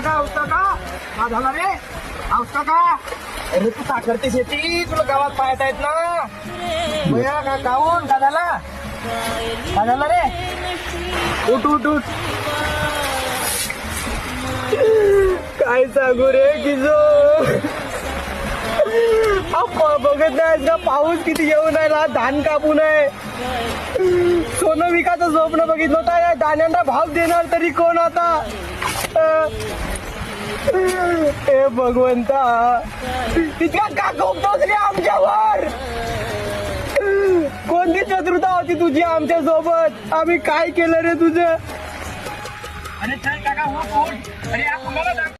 का झाला रे? औषध का? अरे तू साखरची शेती तुला गावात पाहता येत ना भैया का काऊन का झाला रे? उठ उठ उठ. काय सांगू रे किजो बघत नाही का पाऊस किती येऊन राहिला धान कापू नये सोनं विकायचं स्वप्न बघितलं होता धान्यांना भाव देणार तरी कोण आता हे भगवंता तितका का खोपतोस रे आमच्यावर कोणती चतुरता होती तुझी आमच्या सोबत आम्ही काय केलं रे तुझं. अरे चल काका हो अरे